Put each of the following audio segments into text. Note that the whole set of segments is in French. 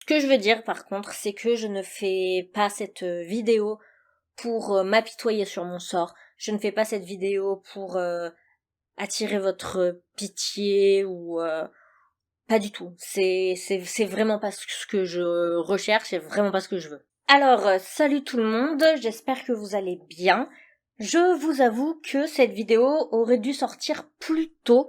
que je veux dire par contre, c'est que je ne fais pas cette vidéo pour m'apitoyer sur mon sort. Je ne fais pas cette vidéo pour attirer votre pitié ou pas du tout. C'est vraiment pas ce que je recherche, c'est vraiment pas ce que je veux. Alors, salut tout le monde, j'espère que vous allez bien. Je vous avoue que cette vidéo aurait dû sortir plus tôt,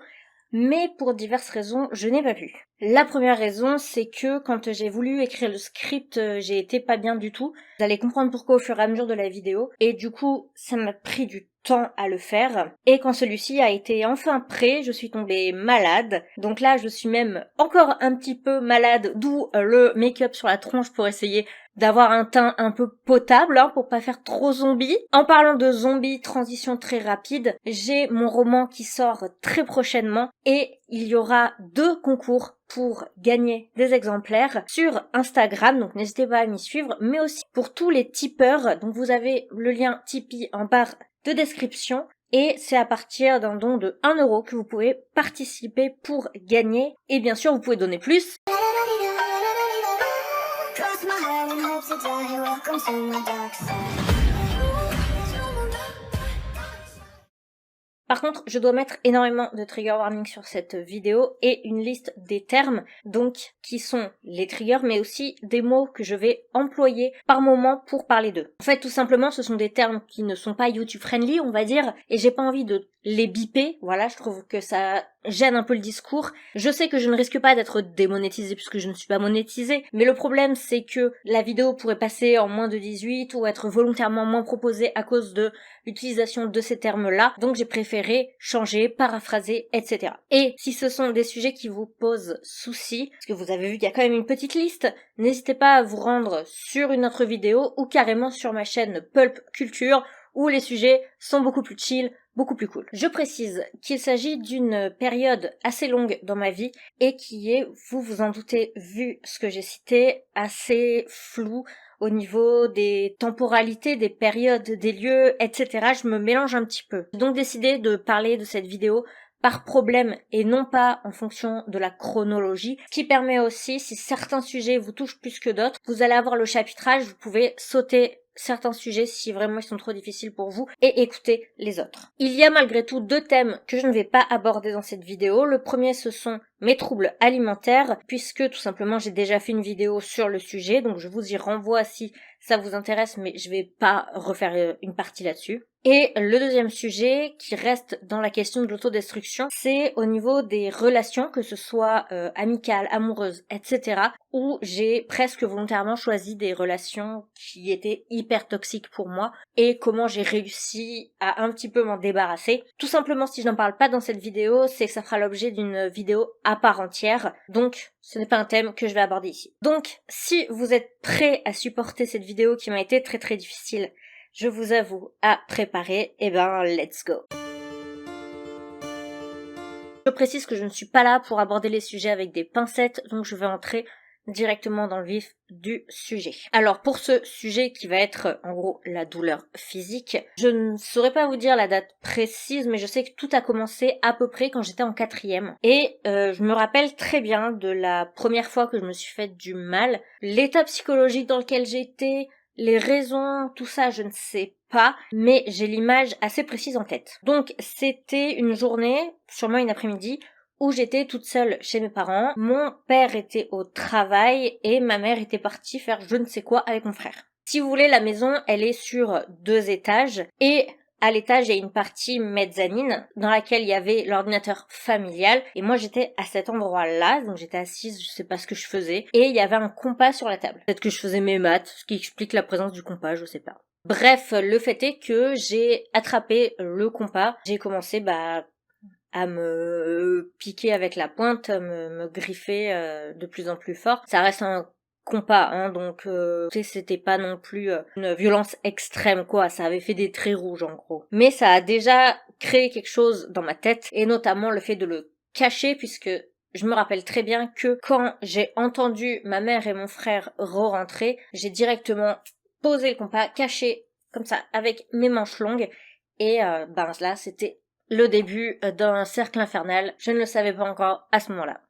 mais pour diverses raisons, je n'ai pas pu. La première raison, c'est que quand j'ai voulu écrire le script, j'ai été pas bien du tout. Vous allez comprendre pourquoi au fur et à mesure de la vidéo. Et du coup, ça m'a pris du temps à le faire. Et quand celui-ci a été enfin prêt, je suis tombée malade. Donc là, je suis même encore un petit peu malade, d'où le make-up sur la tronche pour essayer d'avoir un teint un peu potable, hein, pour pas faire trop zombie. En parlant de zombie, transition très rapide, j'ai mon roman qui sort très prochainement et il y aura 2 concours pour gagner des exemplaires sur Instagram, donc n'hésitez pas à m'y suivre, mais aussi pour tous les tipeurs, donc vous avez le lien Tipeee en barre de description, et c'est à partir d'un don de 1 euro que vous pouvez participer pour gagner, et bien sûr vous pouvez donner plus. Par contre, je dois mettre énormément de trigger warning sur cette vidéo et une liste des termes, donc qui sont les triggers, mais aussi des mots que je vais employer par moment pour parler d'eux. En fait, tout simplement, ce sont des termes qui ne sont pas YouTube friendly, on va dire, et j'ai pas envie de les biper, voilà, je trouve que ça gêne un peu le discours. Je sais que je ne risque pas d'être démonétisée puisque je ne suis pas monétisée, mais le problème c'est que la vidéo pourrait passer en moins de 18 ou être volontairement moins proposée à cause de l'utilisation de ces termes-là, donc j'ai préféré changer, paraphraser, etc. Et si ce sont des sujets qui vous posent souci, parce que vous avez vu qu'il y a quand même une petite liste, n'hésitez pas à vous rendre sur une autre vidéo ou carrément sur ma chaîne Pulp Culture où les sujets sont beaucoup plus chill, beaucoup plus cool. Je précise qu'il s'agit d'une période assez longue dans ma vie et qui est, vous vous en doutez, vu ce que j'ai cité, assez floue au niveau des temporalités, des périodes, des lieux, etc. Je me mélange un petit peu. J'ai donc décidé de parler de cette vidéo par problème et non pas en fonction de la chronologie, ce qui permet aussi, si certains sujets vous touchent plus que d'autres, vous allez avoir le chapitrage, vous pouvez sauter certains sujets si vraiment ils sont trop difficiles pour vous et écouter les autres. Il y a malgré tout 2 thèmes que je ne vais pas aborder dans cette vidéo. Le premier, ce sont mes troubles alimentaires, puisque tout simplement j'ai déjà fait une vidéo sur le sujet, donc je vous y renvoie si ça vous intéresse, mais je vais pas refaire une partie là-dessus. Et le deuxième sujet, qui reste dans la question de l'autodestruction, c'est au niveau des relations, que ce soit amicales, amoureuses, etc., où j'ai presque volontairement choisi des relations qui étaient hyper toxiques pour moi, et comment j'ai réussi à un petit peu m'en débarrasser. Tout simplement, si je n'en parle pas dans cette vidéo, c'est que ça fera l'objet d'une vidéo à part entière, donc ce n'est pas un thème que je vais aborder ici. Donc, si vous êtes prêts à supporter cette vidéo qui m'a été très très difficile, je vous avoue, à préparer, et ben let's go. Je précise que je ne suis pas là pour aborder les sujets avec des pincettes, donc je vais entrer directement dans le vif du sujet. Alors pour ce sujet qui va être en gros la douleur physique, je ne saurais pas vous dire la date précise, mais je sais que tout a commencé à peu près quand j'étais en 4e. Et je me rappelle très bien de la première fois que je me suis fait du mal, l'état psychologique dans lequel j'étais, les raisons, tout ça, je ne sais pas, mais j'ai l'image assez précise en tête. Donc c'était une journée, sûrement une après-midi, où j'étais toute seule chez mes parents. Mon père était au travail et ma mère était partie faire je ne sais quoi avec mon frère. Si vous voulez, la maison, elle est sur 2 étages et à l'étage, il y a une partie mezzanine dans laquelle il y avait l'ordinateur familial et moi j'étais à cet endroit-là, donc j'étais assise, je sais pas ce que je faisais, et il y avait un compas sur la table. Peut-être que je faisais mes maths, ce qui explique la présence du compas, je sais pas. Bref, le fait est que j'ai attrapé le compas, j'ai commencé à me piquer avec la pointe, à me griffer de plus en plus fort. Ça reste un compas, hein, donc c'était pas non plus une violence extrême, quoi. Ça avait fait des traits rouges, en gros. Mais ça a déjà créé quelque chose dans ma tête, et notamment le fait de le cacher, puisque je me rappelle très bien que quand j'ai entendu ma mère et mon frère re-rentrer, j'ai directement posé le compas, caché comme ça, avec mes manches longues, et là, c'était le début d'un cercle infernal. Je ne le savais pas encore à ce moment-là.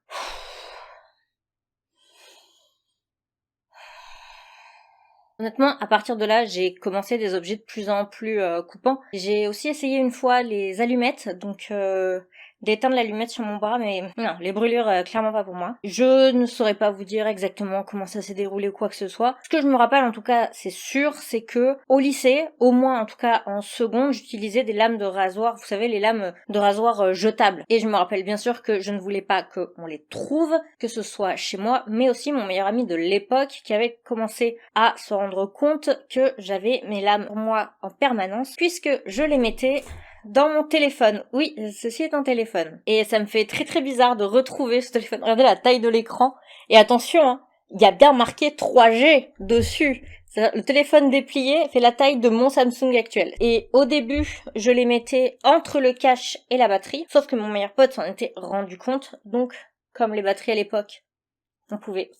Honnêtement, à partir de là, j'ai commencé des objets de plus en plus coupants. J'ai aussi essayé une fois les allumettes, donc d'éteindre l'allumette sur mon bras, mais non, les brûlures, clairement pas pour moi. Je ne saurais pas vous dire exactement comment ça s'est déroulé ou quoi que ce soit. Ce que je me rappelle, en tout cas, c'est sûr, c'est que au lycée, au moins en tout cas en seconde, j'utilisais des lames de rasoir, vous savez, les lames de rasoir jetables. Et je me rappelle bien sûr que je ne voulais pas qu'on les trouve, que ce soit chez moi, mais aussi mon meilleur ami de l'époque qui avait commencé à se rendre compte que j'avais mes lames pour moi en permanence, puisque je les mettais dans mon téléphone. Oui, ceci est un téléphone. Et ça me fait très très bizarre de retrouver ce téléphone. Regardez la taille de l'écran. Et attention, hein, il y a bien marqué 3G dessus. Le téléphone déplié fait la taille de mon Samsung actuel. Et au début, je les mettais entre le cache et la batterie. Sauf que mon meilleur pote s'en était rendu compte. Donc, comme les batteries à l'époque, on pouvait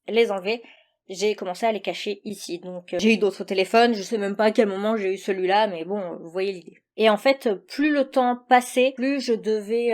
les enlever. J'ai commencé à les cacher ici. Donc j'ai eu d'autres téléphones, je sais même pas à quel moment j'ai eu celui-là, mais bon, vous voyez l'idée. Et en fait, plus le temps passait, plus je devais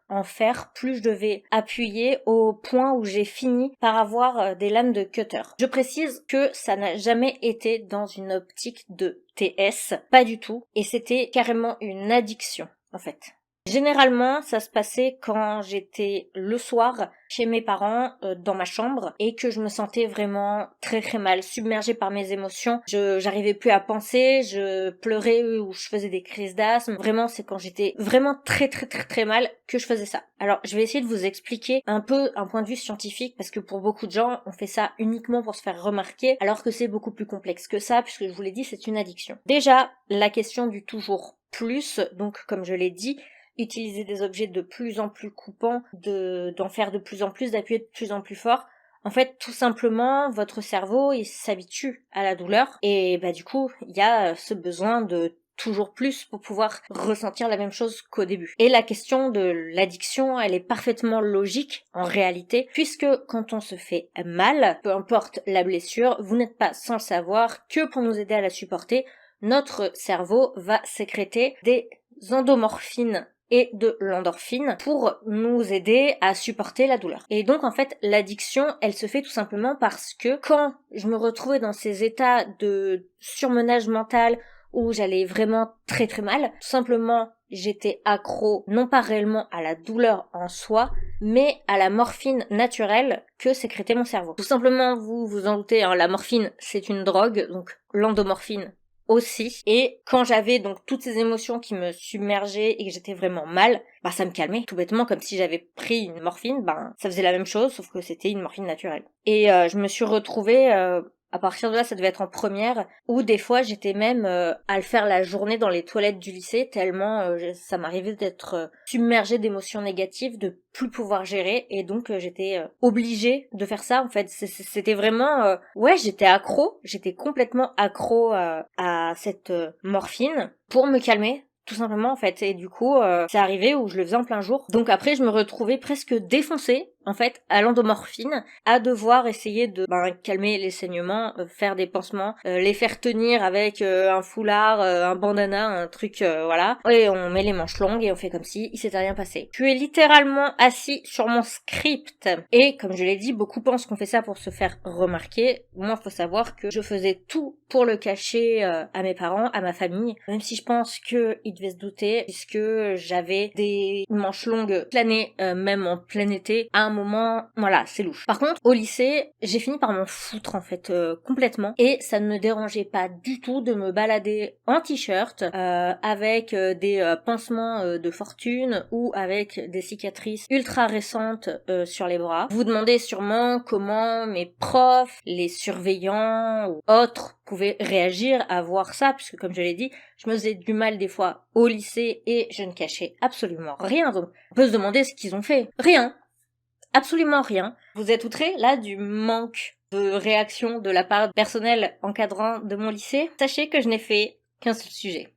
en faire, plus je devais appuyer au point où j'ai fini par avoir des lames de cutter. Je précise que ça n'a jamais été dans une optique de TS, pas du tout, et c'était carrément une addiction en fait. Généralement, ça se passait quand j'étais le soir chez mes parents dans ma chambre et que je me sentais vraiment très très mal, submergée par mes émotions. J'arrivais plus à penser, je pleurais ou je faisais des crises d'asthme. Vraiment, c'est quand j'étais vraiment très très très très mal que je faisais ça. Alors, je vais essayer de vous expliquer un peu un point de vue scientifique parce que pour beaucoup de gens, on fait ça uniquement pour se faire remarquer alors que c'est beaucoup plus complexe que ça puisque je vous l'ai dit, c'est une addiction. Déjà, la question du toujours plus, donc comme je l'ai dit, utiliser des objets de plus en plus coupants, d'en faire de plus en plus, d'appuyer de plus en plus fort. En fait, tout simplement, votre cerveau, il s'habitue à la douleur et bah du coup, il y a ce besoin de toujours plus pour pouvoir ressentir la même chose qu'au début. Et la question de l'addiction, elle est parfaitement logique en réalité, puisque quand on se fait mal, peu importe la blessure, vous n'êtes pas sans le savoir que pour nous aider à la supporter, notre cerveau va sécréter des endomorphines et de l'endorphine pour nous aider à supporter la douleur. Et donc en fait l'addiction elle se fait tout simplement parce que quand je me retrouvais dans ces états de surmenage mental où j'allais vraiment très très mal, tout simplement j'étais accro non pas réellement à la douleur en soi mais à la morphine naturelle que sécrétait mon cerveau. Tout simplement vous vous en doutez, hein, la morphine c'est une drogue, donc l'endomorphine aussi. Et quand j'avais donc toutes ces émotions qui me submergeaient et que j'étais vraiment mal, bah ça me calmait. Tout bêtement, comme si j'avais pris une morphine, ben ça faisait la même chose, sauf que c'était une morphine naturelle. Et je me suis retrouvée à partir de là, ça devait être en première, où des fois j'étais même à le faire la journée dans les toilettes du lycée, tellement ça m'arrivait d'être submergée d'émotions négatives, de plus pouvoir gérer, et donc j'étais obligée de faire ça en fait. C'était vraiment... ouais, j'étais complètement accro à cette morphine pour me calmer. Tout simplement en fait, et du coup c'est arrivé où je le faisais en plein jour, donc après je me retrouvais presque défoncée en fait à l'endomorphine, à devoir essayer de calmer les saignements, faire des pansements, les faire tenir avec un foulard, un bandana, un truc voilà, et on met les manches longues et on fait comme si il s'était rien passé. Je suis littéralement assis sur mon script et comme je l'ai dit, beaucoup pensent qu'on fait ça pour se faire remarquer. Moi faut savoir que je faisais tout pour le cacher à mes parents, à ma famille, même si je pense qu'ils devaient se douter puisque j'avais des manches longues planées même en plein été à un moment, voilà, c'est louche. Par contre, au lycée, j'ai fini par m'en foutre en fait complètement et ça ne me dérangeait pas du tout de me balader en t-shirt avec des pansements de fortune ou avec des cicatrices ultra récentes sur les bras. Vous vous demandez sûrement comment mes profs, les surveillants ou autres pouvaient réagir à voir ça, puisque comme je l'ai dit, je me faisais du mal des fois au lycée et je ne cachais absolument rien. Donc on peut se demander ce qu'ils ont fait. Rien. Absolument rien. Vous êtes outrés là du manque de réaction de la part du personnel encadrant de mon lycée? Sachez que je n'ai fait qu'un seul sujet.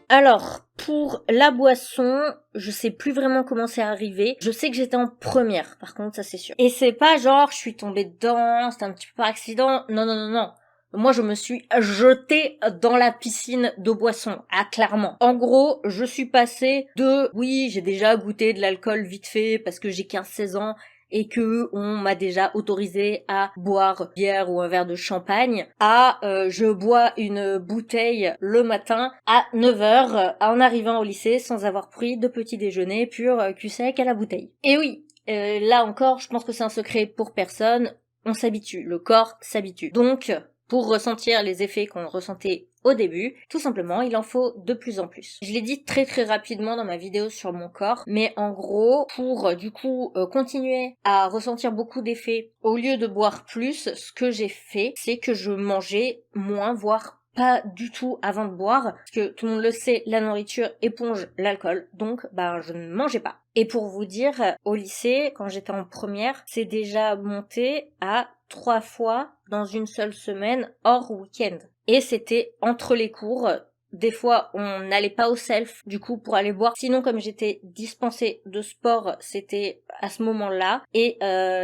Alors, pour la boisson, je sais plus vraiment comment c'est arrivé. Je sais que j'étais en première, par contre, ça c'est sûr. Et c'est pas genre, je suis tombée dedans, c'était un petit peu par accident. Non, non, non, non. Moi, je me suis jetée dans la piscine de boisson. Ah, clairement. En gros, je suis passée de, oui, j'ai déjà goûté de l'alcool vite fait parce que j'ai 15-16 ans et que on m'a déjà autorisé à boire bière ou un verre de champagne, à je bois une bouteille le matin à 9h en arrivant au lycée sans avoir pris de petit déjeuner pur cul sec à la bouteille. Et oui, là encore, je pense que c'est un secret pour personne, on s'habitue, le corps s'habitue. Donc, pour ressentir les effets qu'on ressentait au début, tout simplement, il en faut de plus en plus. Je l'ai dit très rapidement dans ma vidéo sur mon corps, mais en gros, pour du coup continuer à ressentir beaucoup d'effets, au lieu de boire plus, ce que j'ai fait, c'est que je mangeais moins, voire pas du tout avant de boire, parce que tout le monde le sait, la nourriture éponge l'alcool, donc je ne mangeais pas. Et pour vous dire, au lycée, quand j'étais en première, c'est déjà monté à 3 fois dans une seule semaine hors week-end. Et c'était entre les cours. Des fois, on n'allait pas au self, du coup, pour aller boire. Sinon, comme j'étais dispensée de sport, c'était à ce moment-là. Et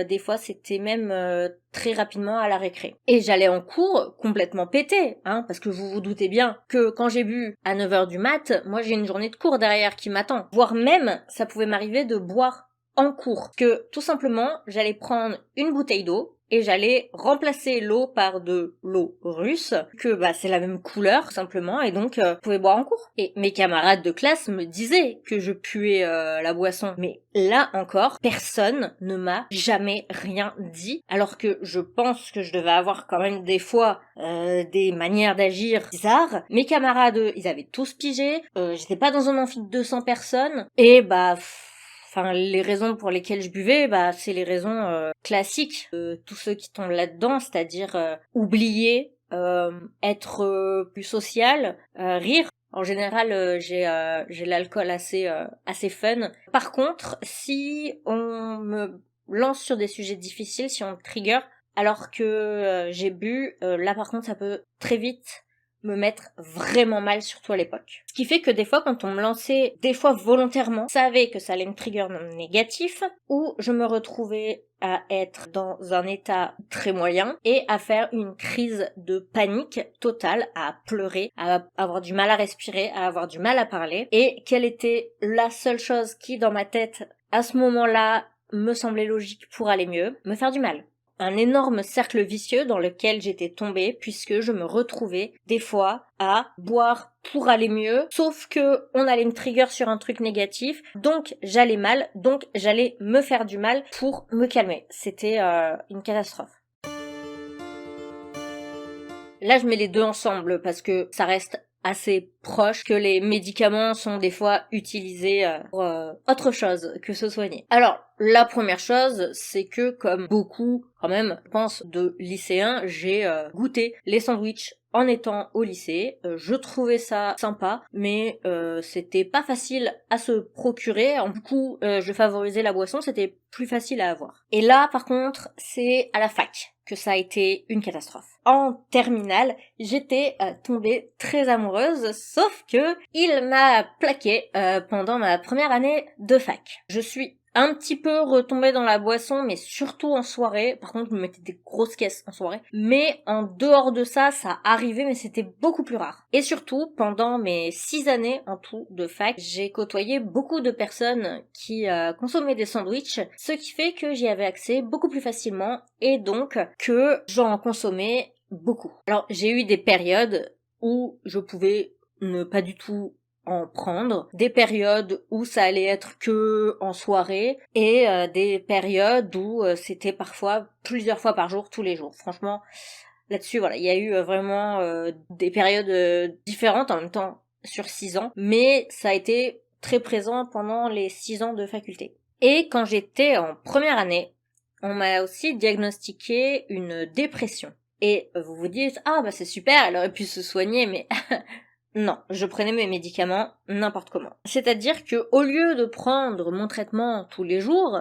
des fois, c'était même très rapidement à la récré. Et j'allais en cours complètement pété, parce que vous vous doutez bien que quand j'ai bu à 9h du mat, moi j'ai une journée de cours derrière qui m'attend. Voire même, ça pouvait m'arriver de boire en cours. Que tout simplement, j'allais prendre une bouteille d'eau, et j'allais remplacer l'eau par de l'eau russe, que c'est la même couleur simplement, et donc je pouvais boire en cours. Et mes camarades de classe me disaient que je puais la boisson, mais là encore, personne ne m'a jamais rien dit, alors que je pense que je devais avoir quand même des fois des manières d'agir bizarres. Mes camarades, ils avaient tous pigé, j'étais pas dans un amphi de 200 personnes, et les raisons pour lesquelles je buvais, c'est les raisons classiques de tous ceux qui tombent là-dedans, c'est-à-dire oublier, être plus social, rire. En général, j'ai l'alcool assez fun. Par contre, si on me lance sur des sujets difficiles, si on me trigger, alors que j'ai bu, là par contre ça peut très vite me mettre vraiment mal, surtout à l'époque. Ce qui fait que des fois, quand on me lançait, des fois volontairement, je savais que ça allait me trigger négatif, ou je me retrouvais à être dans un état très moyen et à faire une crise de panique totale, à pleurer, à avoir du mal à respirer, à avoir du mal à parler. Et quelle était la seule chose qui, dans ma tête, à ce moment-là, me semblait logique pour aller mieux? Me faire du mal. Un énorme cercle vicieux dans lequel j'étais tombée, puisque je me retrouvais des fois à boire pour aller mieux, sauf que on allait me trigger sur un truc négatif, donc j'allais mal, donc j'allais me faire du mal pour me calmer. C'était une catastrophe. Là, je mets les deux ensemble parce que ça reste assez proche, que les médicaments sont des fois utilisés pour autre chose que se soigner. Alors, la première chose, c'est que comme beaucoup, quand même, je pense, de lycéens, j'ai goûté les sandwichs en étant au lycée. Je trouvais ça sympa, mais c'était pas facile à se procurer. Du coup, je favorisais la boisson, c'était plus facile à avoir. Et là, par contre, c'est à la fac que ça a été une catastrophe. En terminale, j'étais tombée très amoureuse, sauf que il m'a plaqué pendant ma première année de fac. Je suis un petit peu retombée dans la boisson, mais surtout en soirée. Par contre, je me mettais des grosses caisses en soirée. Mais en dehors de ça, ça arrivait, mais c'était beaucoup plus rare. Et surtout, pendant mes 6 années en tout de fac, j'ai côtoyé beaucoup de personnes qui consommaient des sandwichs, ce qui fait que j'y avais accès beaucoup plus facilement, et donc que j'en consommais beaucoup. Alors, j'ai eu des périodes où je pouvais ne pas du tout en prendre, des périodes où ça allait être que en soirée, et des périodes où c'était parfois plusieurs fois par jour, tous les jours. Franchement, là-dessus, voilà, il y a eu vraiment des périodes différentes en même temps sur 6 ans, mais ça a été très présent pendant les 6 ans de faculté. Et quand j'étais en première année, on m'a aussi diagnostiqué une dépression. Et vous vous dites, c'est super, elle aurait pu se soigner, mais non, je prenais mes médicaments n'importe comment. C'est-à-dire que au lieu de prendre mon traitement tous les jours,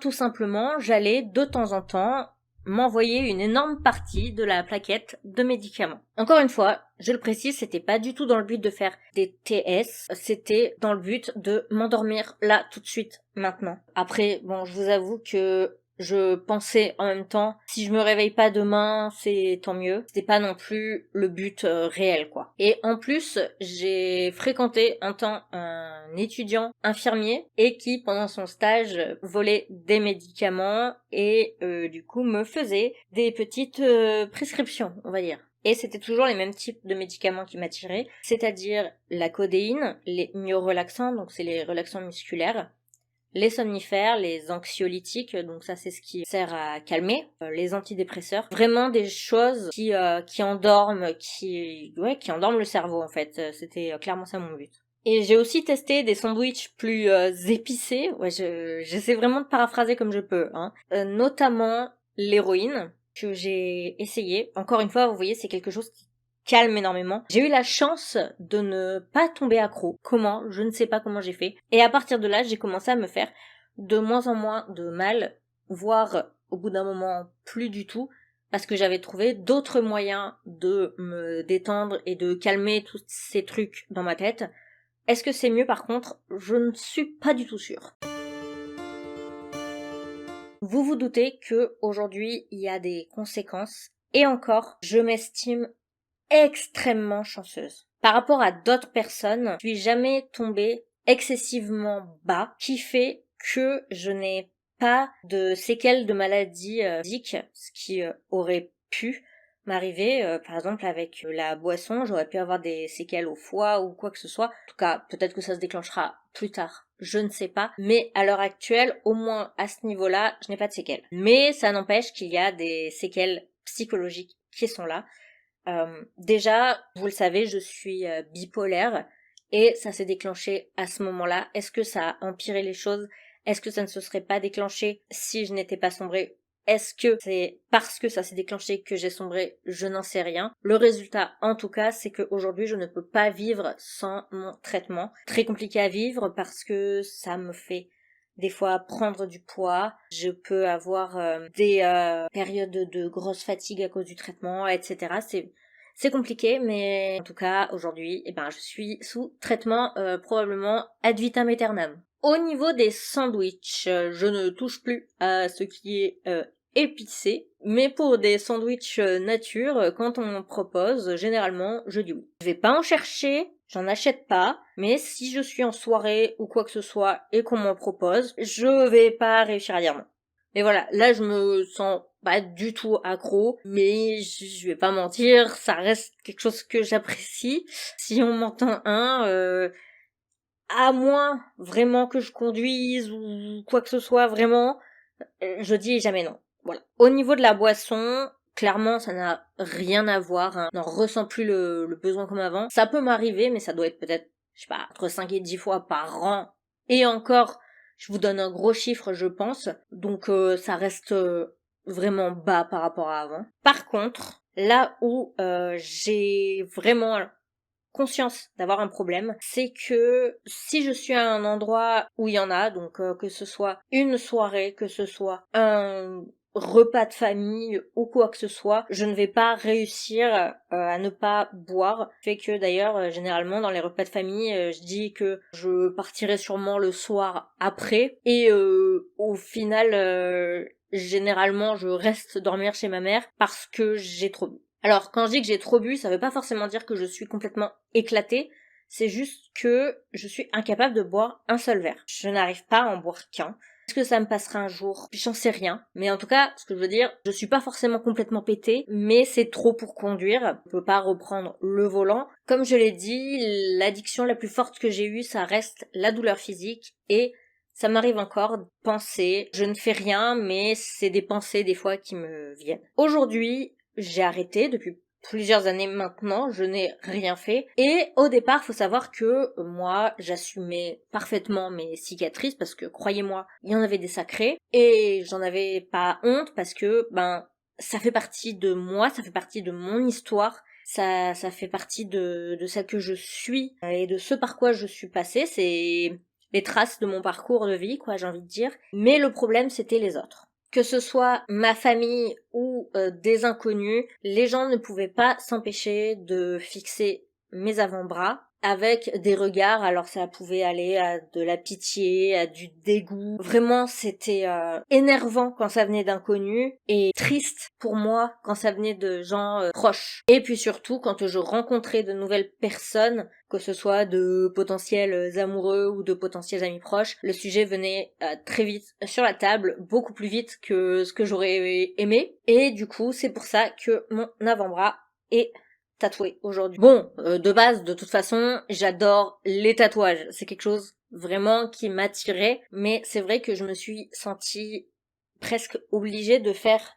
tout simplement, j'allais de temps en temps m'envoyer une énorme partie de la plaquette de médicaments. Encore une fois, je le précise, c'était pas du tout dans le but de faire des TS, c'était dans le but de m'endormir là, tout de suite, maintenant. Après, je vous avoue que Je pensais en même temps, si je me réveille pas demain, c'est tant mieux. C'était pas non plus le but réel, quoi. Et en plus, j'ai fréquenté un temps un étudiant infirmier et qui, pendant son stage, volait des médicaments et du coup me faisait des petites prescriptions, on va dire. Et c'était toujours les mêmes types de médicaments qui m'attiraient, c'est-à-dire la codéine, les myorelaxants, donc c'est les relaxants musculaires, les somnifères, les anxiolytiques, donc ça c'est ce qui sert à calmer, les antidépresseurs, vraiment des choses qui endorment, qui endorment le cerveau en fait. C'était clairement ça mon but. Et j'ai aussi testé des sandwichs plus épicés. Ouais, j'essaie vraiment de paraphraser comme je peux, hein. Notamment l'héroïne que j'ai essayé. Encore une fois, vous voyez, c'est quelque chose qui calme énormément. J'ai eu la chance de ne pas tomber accro. Comment? Je ne sais pas comment j'ai fait. Et à partir de là, j'ai commencé à me faire de moins en moins de mal, voire au bout d'un moment plus du tout, parce que j'avais trouvé d'autres moyens de me détendre et de calmer tous ces trucs dans ma tête. Est-ce que c'est mieux par contre? Je ne suis pas du tout sûre. Vous vous doutez que aujourd'hui il y a des conséquences et encore, je m'estime extrêmement chanceuse. Par rapport à d'autres personnes, je suis jamais tombée excessivement bas, qui fait que je n'ai pas de séquelles de maladie physique, ce qui aurait pu m'arriver. Par exemple, avec la boisson, j'aurais pu avoir des séquelles au foie ou quoi que ce soit. En tout cas, peut-être que ça se déclenchera plus tard. Je ne sais pas. Mais à l'heure actuelle, au moins à ce niveau-là, je n'ai pas de séquelles. Mais ça n'empêche qu'il y a des séquelles psychologiques qui sont là. Déjà, vous le savez, je suis bipolaire et ça s'est déclenché à ce moment-là. Est-ce que ça a empiré les choses? Est-ce que ça ne se serait pas déclenché si je n'étais pas sombrée? Est-ce que c'est parce que ça s'est déclenché que j'ai sombré? Je n'en sais rien. Le résultat, en tout cas, c'est qu'aujourd'hui, je ne peux pas vivre sans mon traitement. Très compliqué à vivre parce que ça me fait des fois prendre du poids, je peux avoir des périodes de grosse fatigue à cause du traitement, etc. C'est compliqué, mais en tout cas aujourd'hui, je suis sous traitement probablement ad vitam aeternam. Au niveau des sandwichs, je ne touche plus à ce qui est épicé, mais pour des sandwichs nature, quand on me propose, généralement, je dis oui. Je vais pas en chercher, j'en achète pas, mais si je suis en soirée ou quoi que ce soit et qu'on m'en propose, je vais pas réussir à dire non. Mais voilà, là je me sens pas du tout accro, mais je vais pas mentir, ça reste quelque chose que j'apprécie. Si on m'entend à moins vraiment que je conduise ou quoi que ce soit vraiment, je dis jamais non. Voilà. Au niveau de la boisson, clairement, ça n'a rien à voir, hein. On n'en ressent plus le besoin comme avant. Ça peut m'arriver, mais ça doit être peut-être, je sais pas, entre 5 et 10 fois par an. Et encore, je vous donne un gros chiffre, je pense. Donc, ça reste vraiment bas par rapport à avant. Par contre, là où j'ai vraiment conscience d'avoir un problème, c'est que si je suis à un endroit où il y en a, donc que ce soit une soirée, que ce soit un repas de famille ou quoi que ce soit, je ne vais pas réussir à ne pas boire. Fait que d'ailleurs, généralement dans les repas de famille, je dis que je partirai sûrement le soir après et au final, généralement, je reste dormir chez ma mère parce que j'ai trop bu. Alors, quand je dis que j'ai trop bu, ça veut pas forcément dire que je suis complètement éclatée, c'est juste que je suis incapable de boire un seul verre. Je n'arrive pas à en boire qu'un. Est-ce que ça me passera un jour? J'en sais rien. Mais en tout cas, ce que je veux dire, je suis pas forcément complètement pétée, mais c'est trop pour conduire. Je peux pas reprendre le volant. Comme je l'ai dit, l'addiction la plus forte que j'ai eue, ça reste la douleur physique et ça m'arrive encore de penser, je ne fais rien, mais c'est des pensées des fois qui me viennent. Aujourd'hui, j'ai arrêté depuis plusieurs années maintenant, je n'ai rien fait. Et au départ, faut savoir que moi, j'assumais parfaitement mes cicatrices parce que, croyez-moi, il y en avait des sacrées. Et j'en avais pas honte parce que, ça fait partie de moi, ça fait partie de mon histoire. Ça fait partie de celle que je suis et de ce par quoi je suis passée. C'est les traces de mon parcours de vie, quoi, j'ai envie de dire. Mais le problème, c'était les autres. Que ce soit ma famille ou des inconnus, les gens ne pouvaient pas s'empêcher de fixer mes avant-bras avec des regards, alors ça pouvait aller à de la pitié, à du dégoût. Vraiment, c'était énervant quand ça venait d'inconnus et triste pour moi quand ça venait de gens proches. Et puis surtout, quand je rencontrais de nouvelles personnes, que ce soit de potentiels amoureux ou de potentiels amis proches, le sujet venait très vite sur la table, beaucoup plus vite que ce que j'aurais aimé. Et du coup, c'est pour ça que mon avant-bras est tatoué aujourd'hui. Bon, de base, de toute façon, j'adore les tatouages. C'est quelque chose vraiment qui m'attirait, mais c'est vrai que je me suis sentie presque obligée de faire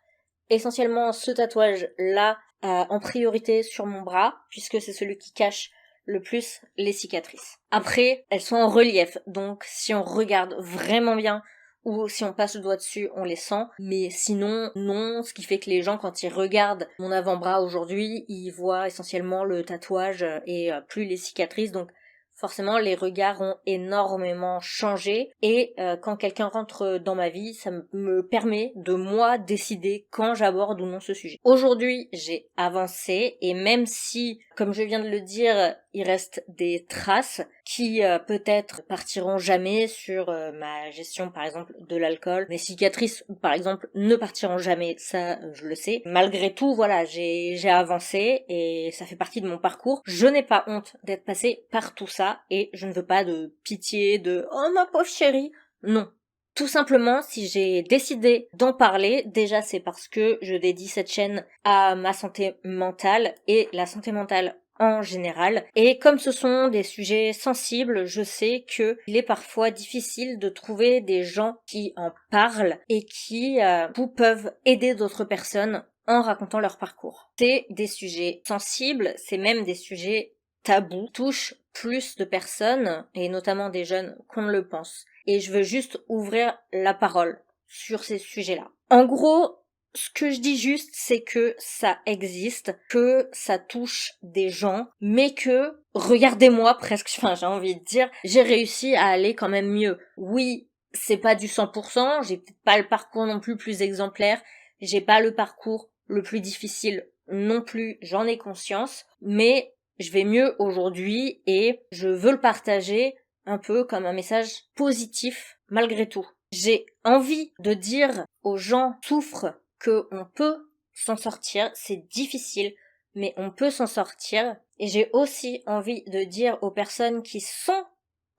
essentiellement ce tatouage-là en priorité sur mon bras, puisque c'est celui qui cache le plus les cicatrices. Après, elles sont en relief, donc si on regarde vraiment bien, ou si on passe le doigt dessus, on les sent. Mais sinon, non, ce qui fait que les gens, quand ils regardent mon avant-bras aujourd'hui, ils voient essentiellement le tatouage et plus les cicatrices. Donc forcément, les regards ont énormément changé. Et quand quelqu'un rentre dans ma vie, ça me permet de moi décider quand j'aborde ou non ce sujet. Aujourd'hui, j'ai avancé et même si, comme je viens de le dire, il reste des traces qui peut-être partiront jamais sur ma gestion par exemple de l'alcool. Mes cicatrices par exemple ne partiront jamais, ça je le sais. Malgré tout, voilà, j'ai avancé et ça fait partie de mon parcours. Je n'ai pas honte d'être passée par tout ça et je ne veux pas de pitié, de « Oh ma pauvre chérie !» Non. Tout simplement, si j'ai décidé d'en parler, déjà c'est parce que je dédie cette chaîne à ma santé mentale et la santé mentale en général. Et comme ce sont des sujets sensibles, je sais que il est parfois difficile de trouver des gens qui en parlent et qui vous peuvent aider d'autres personnes en racontant leur parcours. C'est des sujets sensibles, c'est même des sujets tabous, touchent plus de personnes et notamment des jeunes qu'on ne le pense. Et je veux juste ouvrir la parole sur ces sujets-là. En gros, ce que je dis juste, c'est que ça existe, que ça touche des gens, mais que, regardez-moi presque, enfin j'ai envie de dire, j'ai réussi à aller quand même mieux. Oui, c'est pas du 100%, j'ai peut-être pas le parcours non plus exemplaire, j'ai pas le parcours le plus difficile non plus, j'en ai conscience, mais je vais mieux aujourd'hui et je veux le partager un peu comme un message positif malgré tout. J'ai envie de dire aux gens qui souffrent qu'on peut s'en sortir, c'est difficile, mais on peut s'en sortir. Et j'ai aussi envie de dire aux personnes qui sont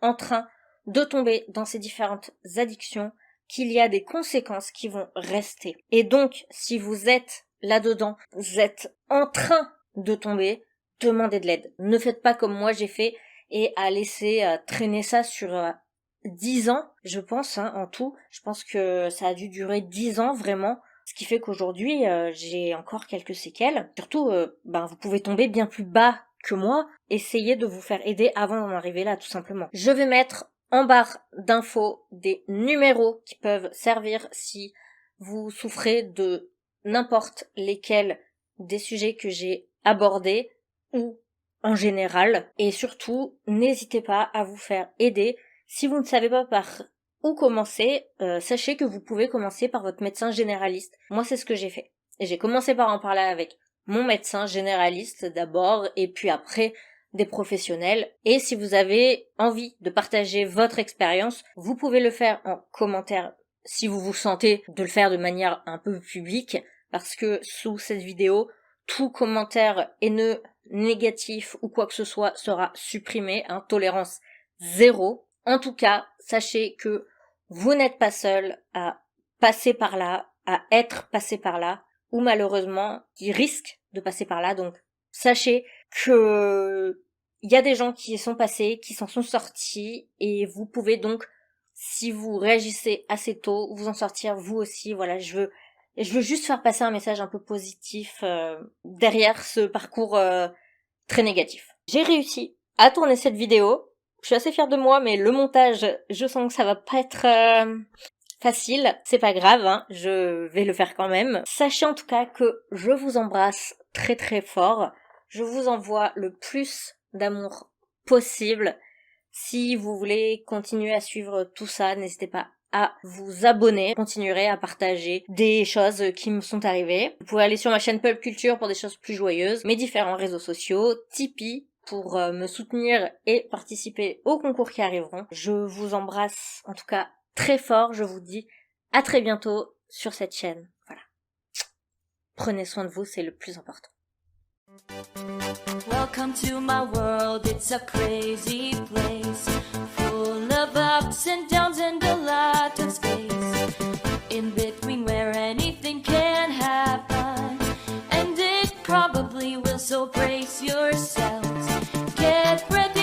en train de tomber dans ces différentes addictions qu'il y a des conséquences qui vont rester. Et donc, si vous êtes là-dedans, vous êtes en train de tomber, demandez de l'aide. Ne faites pas comme moi j'ai fait et à laisser traîner ça sur 10 ans, je pense, en tout. Je pense que ça a dû durer 10 ans vraiment. Ce qui fait qu'aujourd'hui, j'ai encore quelques séquelles. Surtout, vous pouvez tomber bien plus bas que moi. Essayez de vous faire aider avant d'en arriver là, tout simplement. Je vais mettre en barre d'infos des numéros qui peuvent servir si vous souffrez de n'importe lesquels des sujets que j'ai abordés ou en général. Et surtout, n'hésitez pas à vous faire aider. Si vous ne savez pas par où commencer, sachez que vous pouvez commencer par votre médecin généraliste. Moi, c'est ce que j'ai fait. Et j'ai commencé par en parler avec mon médecin généraliste d'abord, et puis après des professionnels. Et si vous avez envie de partager votre expérience, vous pouvez le faire en commentaire si vous vous sentez de le faire de manière un peu publique, parce que sous cette vidéo, tout commentaire haineux, négatif ou quoi que ce soit sera supprimé, tolérance zéro. En tout cas, sachez que vous n'êtes pas seul à passer par là, à être passé par là, ou malheureusement, qui risquent de passer par là. Donc, sachez que il y a des gens qui y sont passés, qui s'en sont sortis, et vous pouvez donc, si vous réagissez assez tôt, vous en sortir vous aussi. Voilà, je veux juste faire passer un message un peu positif derrière ce parcours très négatif. J'ai réussi à tourner cette vidéo. Je suis assez fière de moi, mais le montage, je sens que ça va pas être facile. C'est pas grave, je vais le faire quand même. Sachez en tout cas que je vous embrasse très très fort. Je vous envoie le plus d'amour possible. Si vous voulez continuer à suivre tout ça, n'hésitez pas à vous abonner. Je continuerai à partager des choses qui me sont arrivées. Vous pouvez aller sur ma chaîne Pulp Culture pour des choses plus joyeuses, mes différents réseaux sociaux, Tipeee, pour me soutenir et participer aux concours qui arriveront. Je vous embrasse en tout cas très fort, je vous dis à très bientôt sur cette chaîne. Voilà. Prenez soin de vous, c'est le plus important. Welcome to my world, it's a crazy place, full of ups and downs and a lot of space, in between where anything can happen, and it probably will, so brace yourselves, get ready.